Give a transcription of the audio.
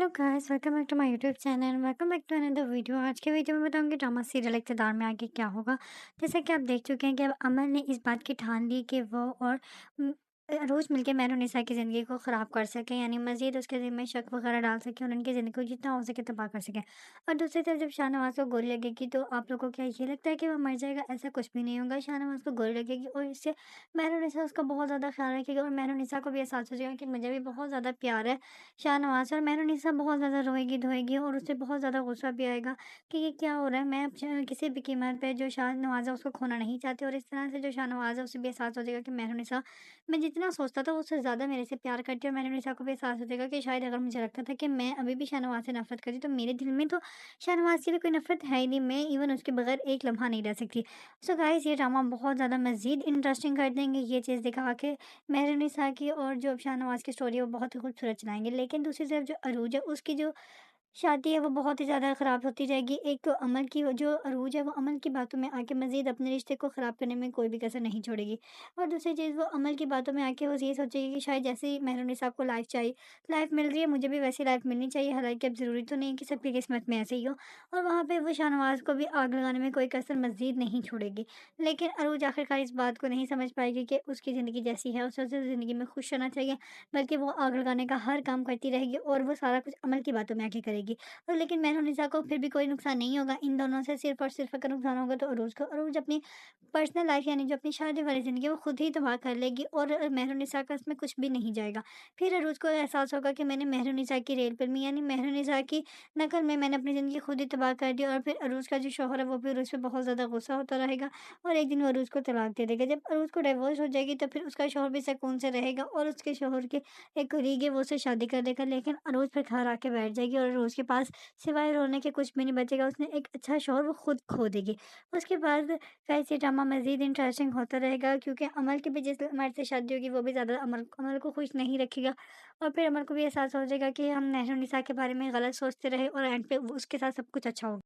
Guys, welcome back to my YouTube channel. Welcome back to another video. आज के video में बताऊंगी drama serial इक़्तिदार में आगे क्या होगा। जैसे कि आप देख चुके हैं कि अब अमन ने इस बात की ठान ली कि वो और रोज़ मिलके मेहरुनिसा की ज़िंदगी को ख़राब कर सकें, यानी मज़ीद उसके दिल में शक वगैरह डाल सकें और उनकी ज़िंदगी को जितना हो सके तबाह कर सकें। और दूसरी तरफ जब शाहनवाज़ को गोली लगेगी तो आप लोगों को क्या ये लगता है कि वो मर जाएगा? ऐसा कुछ भी नहीं होगा। शाहनवाज़ को गोली लगेगी और इससे मेहरुनिसा उसका बहुत ज़्यादा ख्याल रखेगी और मेहरुनिसा को भी एहसास हो जाएगा कि मुझे भी बहुत ज़्यादा प्यार है शाहनवाज़। और मेहरुनिसा बहुत ज़्यादा रोएगी-धोएगी और उसे बहुत ज़्यादा गुस्सा भी आएगा कि ये क्या हो रहा है? मैं अब किसी भी कीमत पे जो शाहनवाज़ है उसको खोना नहीं चाहती। और इस तरह से जो शाहनवाज़ है उसे भी एहसास हो जाएगा कि मेहरुनिसा मैं जितना सोचता था उससे ज़्यादा मेरे से प्यार करती है। और मेहरुनिसा को भी एहसास हो जाएगा कि शायद अगर मुझे लगता था कि मैं अभी भी शाहनवाज़ से नफ़रत करती तो मेरे दिल में तो शाहनवाज़ के लिए कोई नफ़रत है ही नहीं। मैं इवन उसके बगैर एक लम्हा नहीं रह सकती। सो गाइस, ये ड्रामा बहुत ज़्यादा मज़ीद इंटरेस्टिंग कर देंगे ये चीज़ दिखा के मेहरुनिसा की। और जो शाहनवाज़ की स्टोरी है वो बहुत ही खूबसूरत चलाएँगे। लेकिन दूसरी तरफ जो अरूज है उसकी जो शादी है वो बहुत ही ज़्यादा ख़राब होती जाएगी। एक तो अमन की वो जो अरूज है वो अमन की बातों में आके मज़ीद अपने रिश्ते को ख़राब करने में कोई भी कसर नहीं छोड़ेगी। और दूसरी चीज़ वो अमन की बातों में आके वो ये सोचेगी कि शायद जैसे ही मेहरुनिसा को लाइफ़ चाहिए, लाइफ़ मिल रही है मुझे भी वैसी लाइफ़ मिलनी चाहिए। हालाँकि अब ज़रूरी तो नहीं कि सबकी किस्मत में ऐसे ही हो। और वहाँ पे वो शाहनवाज़ को भी आग लगाने में कोई कसर मज़ीद नहीं छोड़ेगी। लेकिन अरूज आखिरकार इस बात को नहीं समझ पाएगी कि उसकी ज़िंदगी जैसी है उसे उसे ज़िंदगी में खुश रहना चाहिए, बल्कि वो आग लगाने का हर काम करती रहेगी और वो सारा कुछ अमन की बातों में आके करेगी। तो लेकिन मेहरुनिसा को फिर भी कोई नुकसान नहीं होगा इन दोनों से, सिर्फ़ और सिर्फ़ अगर नुकसान होगा तो अरूज को। अरूज अपनी पर्सनल लाइफ़ यानी जो अपनी शादी वाली ज़िंदगी है वो खुद ही तबाह कर लेगी और मेहरुनिसा का इसमें कुछ भी नहीं जाएगा। फिर अरूज को एहसास होगा कि मैंने मेहरुनिसा की रेल फ़िल्मी यानी मेहरुनिसा की नकल में मैंने अपनी ज़िंदगी खुद ही तबाह कर दी। और फिर अरूज का जो शौहर है वो भी अरूज पे बहुत ज़्यादा गुस्सा होता रहेगा और एक दिन वो अरूज को तलाक दे देगा। जब अरूज को डिवोर्स हो जाएगी तो फिर उसका शौहर भी सुकून से रहेगा और उसके शौहर के एक कलीग है वो उससे शादी कर देगा। लेकिन अरूज फिर घर आके बैठ जाएगी और अरूज के पास सिवाय रोने के कुछ भी नहीं बचेगा। उसने एक अच्छा शौहर वो खुद खो देगी। उसके बाद कैसे ड्रामा मज़ीद इंटरेस्टिंग होता रहेगा क्योंकि अमल की भी जिस मर्द से शादी होगी वो भी ज़्यादा अमल अमल को खुश नहीं रखेगा। और फिर अमल को भी एहसास हो जाएगा कि हम मेहरुनिसा के बारे में गलत सोचते रहे और एंड पे वो उसके साथ सब कुछ अच्छा हो